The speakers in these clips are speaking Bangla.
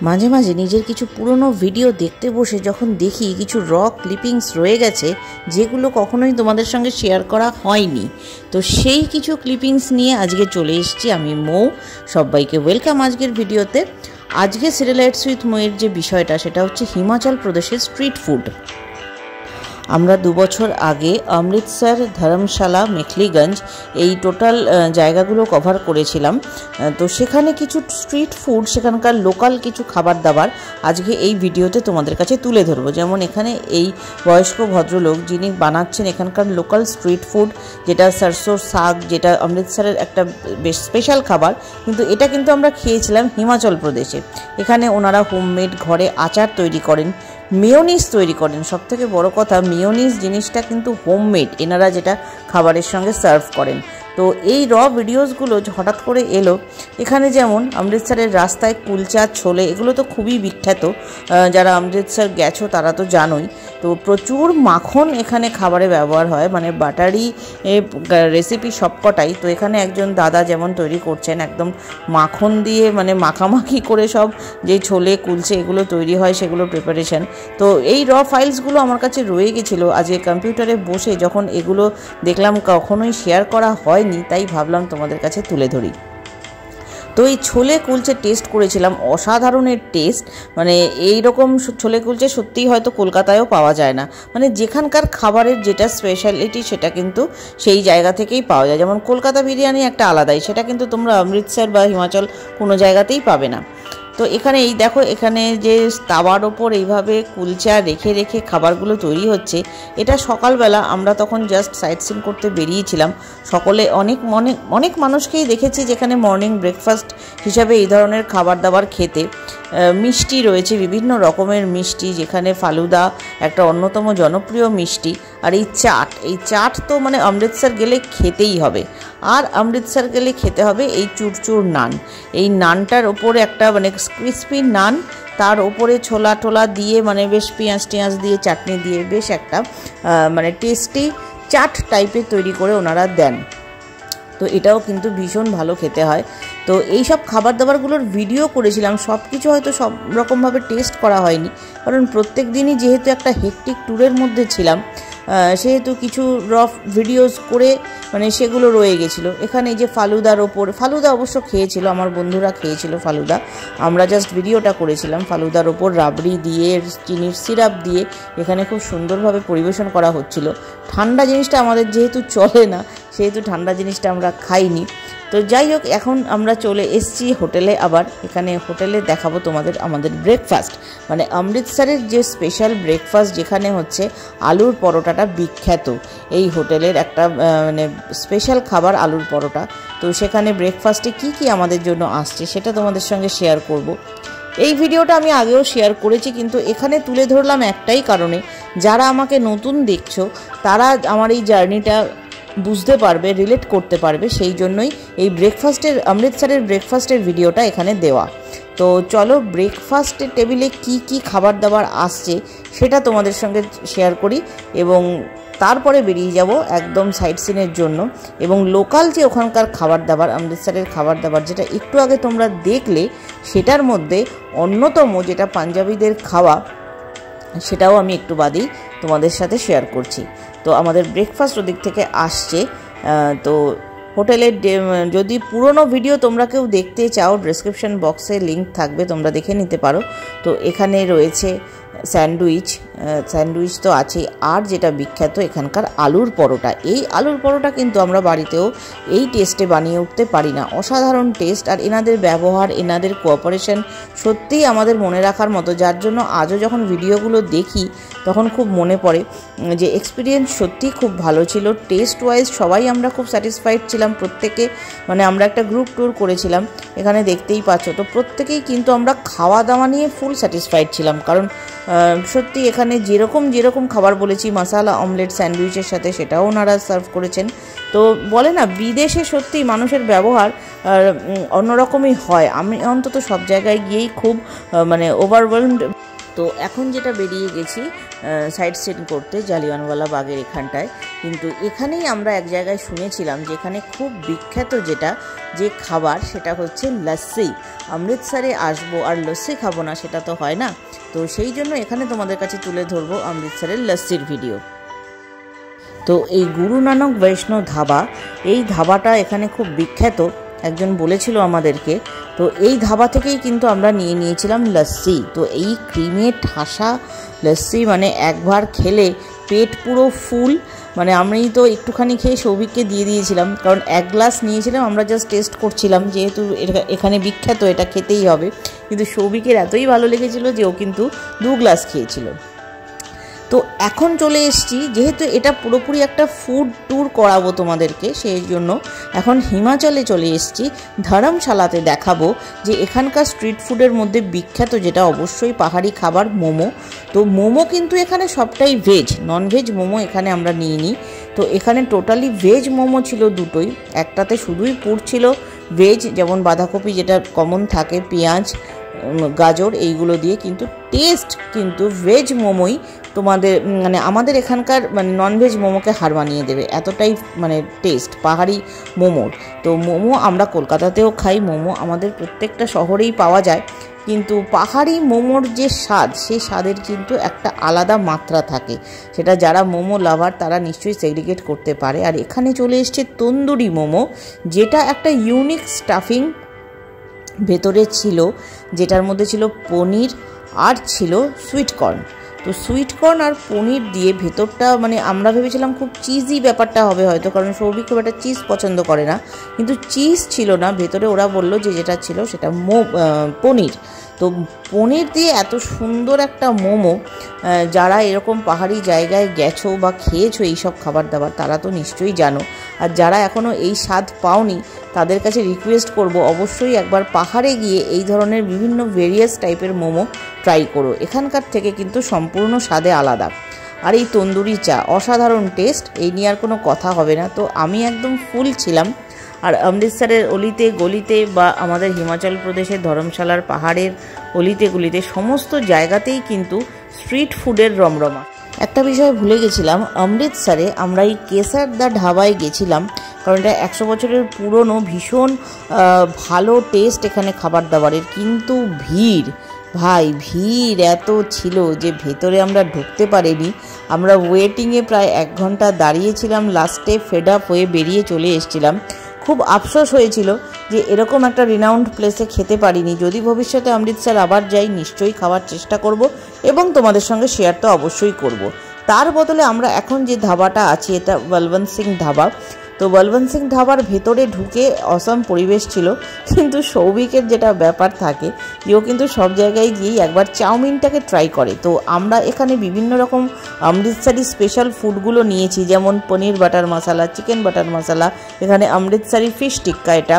মাঝে মাঝে নিজের কিছু পুরনো ভিডিও দেখতে বসে যখন দেখি কিছু র ক্লিপিংস রয়ে গেছে যেগুলো কখনোই তোমাদের সঙ্গে শেয়ার করা হয়নি, তো সেই কিছু ক্লিপিংস নিয়ে আজকে চলে এসেছি আমি মৌ। সবাইকে ওয়েলকাম আজকের ভিডিওতে। আজকে সিরিয়াল লাইটস উইথ মৌয়ের যে বিষয়টা সেটা হচ্ছে হিমাচল প্রদেশের স্ট্রিট ফুড। আমরা 2 বছর আগে অমৃতসর, ধর্মশালা, মেখলিগঞ্জ এই টোটাল জায়গাগুলো কভার করেছিলাম। তো সেখানে কিছু স্ট্রিট ফুড, সেখানকার লোকাল কিছু খাবার দাবার আজকে এই ভিডিওতে তোমাদের কাছে তুলে ধরবো। যেমন এখানে এই বয়স্ক ভদ্রলোক যিনি বানাচ্ছেন এখানকার লোকাল স্ট্রিট ফুড, যেটা সরষোর শাক, যেটা অমৃতসরের একটা বেশ স্পেশাল খাবার, কিন্তু এটা কিন্তু আমরা খেয়েছিলাম হিমাচল প্রদেশে। এখানে ওনারা হোমমেড ঘরে আচার তৈরি করেন, মেয়োনিজ তৈরি করেন। সবথেকে বড় কথা, মেয়োনিজ জিনিসটা কিন্তু হোমমেড, এনারা যেটা খাবারের সঙ্গে সার্ভ করেন। তো এই র ভিডিওসগুলো হঠাৎ করে এলো। এখানে যেমন অমৃতসরের রাস্তায় কুলচা, ছোলে এগুলো তো খুবই বিখ্যাত, যারা অমৃতসর গেছো তারা তো জানোই। তো প্রচুর মাখন এখানে খাবারে ব্যবহার হয়, মানে বাটারি রেসিপি সবকটাই। তো এখানে একজন দাদা যেমন তৈরি করছেন একদম মাখন দিয়ে, মানে মাখামাখি করে সব যে ছোলে কুলচে এগুলো তৈরি হয় সেগুলো প্রিপারেশন। তো এই র ফাইলসগুলো আমার কাছে রয়ে গেছিলো। আজকে কম্পিউটারে বসে যখন এগুলো দেখলাম কখনোই শেয়ার করা হয়নি, তাই ভাবলাম তোমাদের কাছে তুলে ধরি। তো এই ছোলে কুলচে টেস্ট করেছিলাম, অসাধারণের টেস্ট। মানে এই রকম ছোলে কুলচে সত্যিই হয়তো কলকাতায়ও পাওয়া যায় না। মানে যেখানকার খাবারের যেটা স্পেশালিটি সেটা কিন্তু সেই জায়গা থেকেই পাওয়া যায়। যেমন কলকাতা বিরিয়ানি একটা আলাদাই, সেটা কিন্তু তোমরা অমৃতসর বা হিমাচল কোনো জায়গাতেই পাবে না। তো এখানে এই দেখো, এখানে যে তাওয়ার ওপর এইভাবে কুলচা রেখে রেখে খাবারগুলো তৈরি হচ্ছে, এটা সকালবেলা আমরা তখন জাস্ট সাইট সিন করতে বেরিয়েছিলাম। সকলে অনেক মানুষকেই দেখেছি যেখানে মর্নিং ব্রেকফাস্ট হিসাবে এই ধরনের খাবার দাবার খেতে। মিষ্টি রয়েছে, বিভিন্ন রকমের মিষ্টি, যেখানে ফালুদা একটা অন্যতম জনপ্রিয় মিষ্টি। আর এই চাট তো মানে অমৃতসর গেলে খেতেই হবে। আর অমৃতসর গেলে খেতে হবে এই চুরচুর নান। এই নানটার ওপরে একটা মানে ক্রিসপি নান, তার ওপরে ছোলা টোলা দিয়ে, মানে বেশ পেঁয়াজ দিয়ে চাটনি দিয়ে বেশ একটা মানে টেস্টি চাট টাইপের তৈরি করে ওনারা দেন। তো এটাও কিন্তু ভীষণ ভালো খেতে হয়। তো এই সব খাবার দাবারগুলোর ভিডিও করেছিলাম। সব কিছু হয়তো সব রকমভাবে টেস্ট করা হয়নি, কারণ প্রত্যেক দিনই যেহেতু একটা হেকটিক ট্যুরের মধ্যে ছিলাম, সেহেতু কিছু রফ ভিডিওস করে মানে সেগুলো রয়ে গেছিলো। এখানে এই যে ফালুদার ওপর, ফালুদা অবশ্য খেয়েছিল, আমার বন্ধুরা খেয়েছিল ফালুদা, আমরা জাস্ট ভিডিওটা করেছিলাম। ফালুদার ওপর রাবড়ি দিয়ে, চিনির সিরাপ দিয়ে এখানে খুব সুন্দরভাবে পরিবেশন করা হচ্ছিল। ঠান্ডা জিনিসটা আমাদের যেহেতু চলে না, সেহেতু ঠান্ডা জিনিসটা আমরা খাইনি। তো যাই হোক, এখন আমরা চলে এসেছি হোটেলে। আবার এখানে হোটেলে দেখাবো তোমাদের আমাদের ব্রেকফাস্ট, মানে অমৃতসরের যে স্পেশাল ব্রেকফাস্ট, যেখানে হচ্ছে আলুর পরোটাটা বিখ্যাত। এই হোটেলের একটা মানে স্পেশাল খাবার আলুর পরোটা। তো সেখানে ব্রেকফাস্টে কি আমাদের জন্য আসছে সেটা তোমাদের সঙ্গে শেয়ার করব। এই ভিডিওটা আমি আগেও শেয়ার করেছি, কিন্তু এখানে তুলে ধরলাম একটাই কারণে, যারা আমাকে নতুন দেখছো তারা আমার এই জার্নিটা বুঝতে পারবে, রিলেট করতে পারবে, সেই জন্যই এই অমৃতসরের ব্রেকফাস্টের ভিডিওটা এখানে দেওয়া। তো চলো ব্রেকফাস্টের টেবিলে কি খাবার দাবার আসছে সেটা তোমাদের সঙ্গে শেয়ার করি, এবং তারপরে বেরিয়ে যাব একদম সাইট সিনের জন্য। এবং লোকাল যে ওখানকার খাবার দাবার, অমৃতসরের খাবার দাবার যেটা একটু আগে তোমরা দেখলে, সেটার মধ্যে অন্যতম যেটা পাঞ্জাবিদের খাওয়া, সেটাও আমি একটু বাদেই তোমাদের সাথে শেয়ার করছি। তো আমাদের ব্রেকফাস্ট ওদিক থেকে আসছে। তো হোটেলের যদি পুরনো ভিডিও তোমরা কেউ দেখতে চাও, ডেসক্রিপশন বক্সে লিঙ্ক থাকবে, তোমরা দেখে নিতে পারো। তো এখানে রয়েছে স্যান্ডউইচ তো আছে, আর যেটা বিখ্যাত এখানকার আলুর পরোটা। এই আলুর পরোটা কিন্তু আমরা বাড়িতেও এই টেস্টে বানিয়ে উঠতে পারি না, অসাধারণ টেস্ট। আর এনাদের ব্যবহার, এনাদের কোঅপারেশন সত্যিই আমাদের মনে রাখার মতো, যার জন্য আজও যখন ভিডিওগুলো দেখি তখন খুব মনে পড়ে যে এক্সপিরিয়েন্স সত্যিই খুব ভালো ছিল। টেস্ট ওয়াইজ সবাই আমরা খুব স্যাটিসফাইড ছিলাম প্রত্যেকে। মানে আমরা একটা গ্রুপ ট্যুর করেছিলাম, এখানে দেখতেই পাচ্ছ। তো প্রত্যেকেই কিন্তু আমরা খাওয়া দাওয়া নিয়ে ফুল স্যাটিসফাইড ছিলাম, কারণ সত্যি এখানে যেরকম খাবার বলেছি, মশালা অমলেট স্যান্ডউইচের সাথে, সেটাও ওনারা সার্ভ করেছেন। তো বলে না, বিদেশে সত্যি মানুষের ব্যবহার অন্যরকমই হয়। আমি অন্তত সব জায়গায় গিয়েই খুব মানে ওভারওয়েলমড তো এখন যেটা বেরিয়ে গেছি সাইড সিন করতে জালিয়ানওয়ালা বাগের এখানটায়, কিন্তু এখানেই আমরা এক জায়গায় শুনেছিলাম যে এখানে খুব বিখ্যাত যে খাবার সেটা হচ্ছে লস্যি। অমৃতসরে আসবো আর লস্যি খাবো না, সেটা তো হয় না। তো সেই জন্য এখানে তোমাদের কাছে তুলে ধরবো অমৃতসরের লস্যির ভিডিও। তো এই গুরু নানক বৈষ্ণব ধাবা, এই ধাবাটা এখানে খুব বিখ্যাত, একজন বলেছিল আমাদেরকে। তো এই ধাবা থেকেই কিন্তু আমরা নিয়েছিলাম লস্যি। তো এই ক্রিমে ঠাসা লস্যি মানে একবার খেলে পেট পুরো ফুল। মানে আমি তো একটুখানি খেয়ে সৌভিককে দিয়ে দিয়েছিলাম, কারণ 1 গ্লাস নিয়েছিলাম, আমরা জাস্ট টেস্ট করছিলাম, যেহেতু এখানে বিখ্যাত এটা খেতেই হবে। কিন্তু সৌভিকের এতই ভালো লেগেছিল যে ও কিন্তু 2 গ্লাস খেয়েছিল। তো এখন চলে এসেছি, যেহেতু এটা পুরোপুরি একটা ফুড ট্যুর করাবো তোমাদেরকে, সেই জন্য এখন হিমাচলে চলে এসেছি। ধর্মশালাতে দেখাবো যে এখানকার স্ট্রিট ফুডের মধ্যে বিখ্যাত যেটা অবশ্যই পাহাড়ি খাবার মোমো। তো মোমো কিন্তু এখানে সবটাই ভেজ, ননভেজ মোমো এখানে আমরা নিইনি। তো এখানে টোটালি ভেজ মোমো ছিল দুটোই, একটাতে শুধুই পুর ছিল ভেজ, যেমন বাঁধাকপি যেটা কমন থাকে, পেঁয়াজ, গাজর এইগুলো দিয়ে, কিন্তু টেস্ট কিন্তু ভেজ মোমোই তোমাদের মানে আমাদের এখানকার মানে ননভেজ মোমোকে হার মানিয়ে দেবে, এতটাই মানে টেস্ট পাহাড়ি মোমোর। তো মোমো আমরা কলকাতাতেও খাই, মোমো আমাদের প্রত্যেকটা শহরেই পাওয়া যায়, কিন্তু পাহাড়ি মোমোর যে স্বাদ, সেই স্বাদের কিন্তু একটা আলাদা মাত্রা থাকে, সেটা যারা মোমো লাভার তারা নিশ্চয়ই সেগ্রিগেট করতে পারে। আর এখানে চলে এসছে তন্দুরি মোমো, যেটা একটা ইউনিক স্টাফিং ভেতরে ছিল, যেটার মধ্যে ছিল পনির আর ছিল সুইট কর্ন। তো সুইট কর্ন আর পনির দিয়ে ভেতরটা মানে আমরা ভেবেছিলাম খুব চিজি ব্যাপারটা হবে হয়তো, কারণ সৌভিক খুব একটা চিজ পছন্দ করে না, কিন্তু চিজ ছিল না ভেতরে। ওরা বললো যে যেটা ছিল সেটা পনির। তো পনির দিয়ে এত সুন্দর একটা মোমো, যারা এরকম পাহাড়ি জায়গায় গেছো বা খেয়েছো এইসব খাবার দাবার, তারা তো নিশ্চয়ই জানো। আর যারা এখনও এই স্বাদ পাওনি তাদের কাছে রিকোয়েস্ট করব, অবশ্যই একবার পাহাড়ে গিয়ে এই ধরনের বিভিন্ন ভেরিয়াস টাইপের মোমো ট্রাই করো, এখানকার থেকে কিন্তু সম্পূর্ণ স্বাদে আলাদা। আর এই তন্দুরি চা অসাধারণ টেস্ট, এই নিয়ে আর কোনো কথা হবে না। তো আমি একদম ফুল ছিলাম। আর অমৃতসরের অলিতে গলিতে বা আমাদের হিমাচল প্রদেশের ধর্মশালার পাহাড়ের অলিতে গলিতে সমস্ত জায়গাতেই কিন্তু স্ট্রিট ফুডের রমরমা। একটা বিষয় ভুলে গেছিলাম, অমৃতসরে আমরা এই কেসার দা ধাবায় গেছিলাম, কারণ এটা 100 বছরের পুরনো, ভীষণ ভালো টেস্ট এখানে খাবার দাবারের, কিন্তু ভিড় ভাই ভিড় এত ছিল যে ভেতরে আমরা ঢুকতে পারিনি। আমরা ওয়েটিংয়ে প্রায় 1 ঘন্টা দাঁড়িয়েছিলাম, লাস্টে ফেড আপ হয়ে বেরিয়ে চলে এসেছিলাম। খুব আফসোস হয়েছিল যে এরকম একটা রিনাউন্ড প্লেসে খেতে পারিনি। যদি ভবিষ্যতে অমৃতসর আবার যাই নিশ্চয়ই খাওয়ার চেষ্টা করব এবং তোমাদের সঙ্গে শেয়ার তো অবশ্যই করব। তার বদলে আমরা এখন যে ধাবাটা আছি এটা বলবন্ত সিং ধাবা। তো বলবন্ত সিং ধাবার ভেতরে ঢুকে অসম পরিবেশ ছিল, কিন্তু সৌভিকের যেটা ব্যাপার থাকে ও কিন্তু সব জায়গায় গিয়েই একবার চাউমিনটাকে ট্রাই করে। তো আমরা এখানে বিভিন্ন রকম অমৃতসরি স্পেশাল ফুডগুলো নিয়েছি, যেমন পনির বাটার মশলা, চিকেন বাটার মশলা, এখানে অমৃতসরি ফিশ টিক্কা এটা।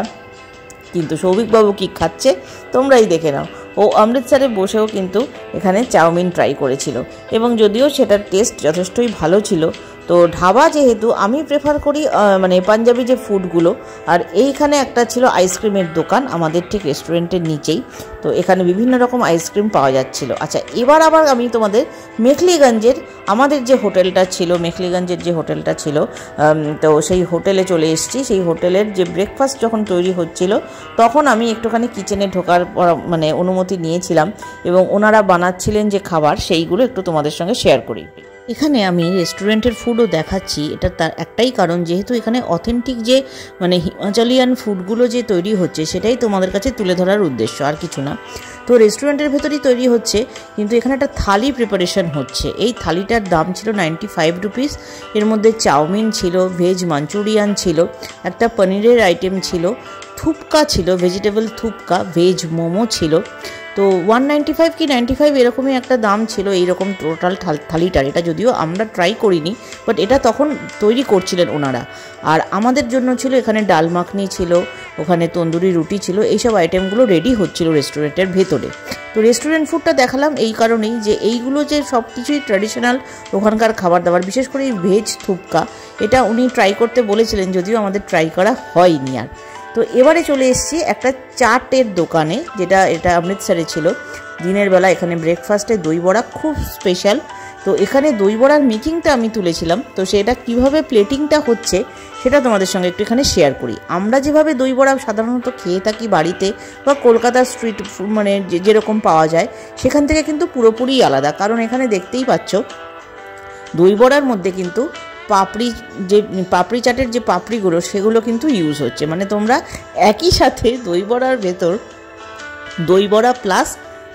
কিন্তু সৌভিকবাবু কি খাচ্ছে তোমরাই দেখে নাও। ও অমৃতসরে বসেও কিন্তু এখানে চাউমিন ট্রাই করেছিল, এবং যদিও সেটার টেস্ট যথেষ্টই ভালো ছিল। তো ধাবা যেহেতু আমি প্রেফার করি মানে পাঞ্জাবি যে ফুডগুলো, আর এইখানে একটা ছিল আইসক্রিমের দোকান আমাদের ঠিক রেস্টুরেন্টের নিচেই। তো এখানে বিভিন্ন রকম আইসক্রিম পাওয়া যাচ্ছিল। আচ্ছা, এবার আবার আমি তোমাদের মেখলিগঞ্জের আমাদের যে হোটেলটা ছিল, মেখলিগঞ্জের যে হোটেলটা ছিল, তো সেই হোটেলে চলে এসেছি। সেই হোটেলের যে ব্রেকফাস্ট যখন তৈরি হচ্ছিল তখন আমি একটুখানি কিচেনে ঢোকার মানে অনুমতি নিয়েছিলাম, এবং ওনারা বানাচ্ছিলেন যে খাবার সেইগুলো একটু তোমাদের সঙ্গে শেয়ার করি। এখানে আমি রেস্টুরেন্টের ফুডও দেখাচ্ছি, এটা তার একটাই কারণ, যেহেতু এখানে অথেন্টিক যে মানে হিমাচলিয়ান ফুডগুলো যে তৈরি হচ্ছে সেটাই তোমাদের কাছে তুলে ধরার উদ্দেশ্য, আর কিছু না। তো রেস্টুরেন্টের ভেতরেই তৈরি হচ্ছে, কিন্তু এখানে একটা থালি প্রিপারেশন হচ্ছে। এই থালিটার দাম ছিল 95 রুপিস। এর মধ্যে চাউমিন ছিল, ভেজ মাঞ্চুরিয়ান ছিল, একটা পনিরের আইটেম ছিল, থুপকা ছিল, ভেজিটেবল থুপকা, ভেজ মোমো ছিল। তো 195 কি 95 এরকমই একটা দাম ছিল এইরকম টোটাল থালিটার। এটা যদিও আমরা ট্রাই করিনি, বাট এটা তখন তৈরি করছিলেন ওনারা। আর আমাদের জন্য ছিল এখানে ডাল মাখনি ছিল, ওখানে তন্দুরি রুটি ছিল, এইসব আইটেমগুলো রেডি হচ্ছিল রেস্টুরেন্টের ভেতরে। তো রেস্টুরেন্ট ফুডটা দেখালাম এই কারণেই যে এইগুলো যে সব কিছুই ট্র্যাডিশনাল ওখানকার খাবার দাবার, বিশেষ করে এই ভেজ থুপকা, এটা উনি ট্রাই করতে বলেছিলেন, যদিও আমাদের ট্রাই করা হয়নি আর। তো এবারে চলে এসেছি একটা চাটের দোকানে, যেটা এটা অমৃতসরে ছিল। দিনের বেলা এখানে ব্রেকফাস্টে দই বড়া খুব স্পেশাল। তো এখানে দই বড়ার মেকিংটা আমি তুলেছিলাম, তো সেটা কিভাবে প্লেটিংটা হচ্ছে সেটা তোমাদের সঙ্গে একটু এখানে শেয়ার করি। আমরা যেভাবে দই বড়া সাধারণত খেয়ে থাকি বাড়িতে বা কলকাতার স্ট্রিট ফুড মানে যেরকম পাওয়া যায় সেখান থেকে কিন্তু পুরোপুরি আলাদা। কারণ এখানে দেখতেই পাচ্ছ দই বড়ার মধ্যে কিন্তু পাপড়ি চাটের যে পাপড়িগুলো সেগুলো কিন্তু ইউজ হচ্ছে, মানে তোমরা একই সাথে দই বড়ার ভেতর দই বড়া প্লাস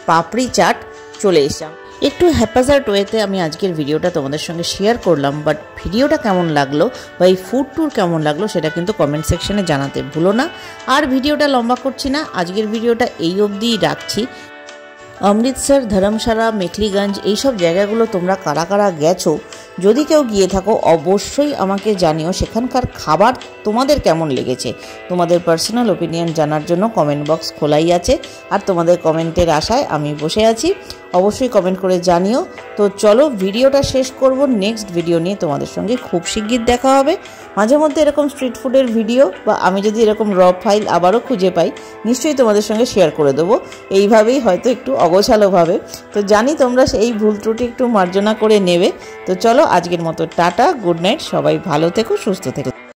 পাপড়ি চাট চলে এসেছে। একটু হ্যাপাজার্ড ওয়েতে আমি আজকের ভিডিওটা তোমাদের সঙ্গে শেয়ার করলাম, বাট ভিডিওটা কেমন লাগলো বা এই ফুড ট্যুর কেমন লাগলো সেটা কিন্তু কমেন্ট সেকশনে জানাতে ভুলো না। আর ভিডিওটা লম্বা করছি না, আজকের ভিডিওটা এই অবধিই রাখছি। অমৃতসর, ধর্মশালা, মেখলিগঞ্জ এইসব জায়গাগুলো তোমরা কারা কারা গেছো, যদি কেউ গিয়ে থাকো অবশ্যই আমাকে জানিও সেখানকার খাবার তোমাদের কেমন লেগেছে। তোমাদের পার্সোনাল ওপিনিয়ন জানার জন্য কমেন্ট বক্স খোলাই আছে, আর তোমাদের কমেন্টের আশায় আমি বসে আছি। অবশ্যই কমেন্ট করে জানিও। তো চলো ভিডিওটা শেষ করব, নেক্সট ভিডিও নিয়ে তোমাদের সঙ্গে খুব শিগগির দেখা হবে। মাঝে মধ্যে এরকম স্ট্রিট ফুডের ভিডিও বা আমি যদি এরকম র ফাইল আবারও খুঁজে পাই নিশ্চয়ই তোমাদের সঙ্গে শেয়ার করে দেবো, এইভাবেই হয়তো একটু অগোছালোভাবে। তো জানি তোমরা এই ভুল ত্রুটি একটু মার্জনা করে নেবে। তো চলো আজকের মতো টাটা, গুড নাইট, সবাই ভালো থেকো, সুস্থ থেকো।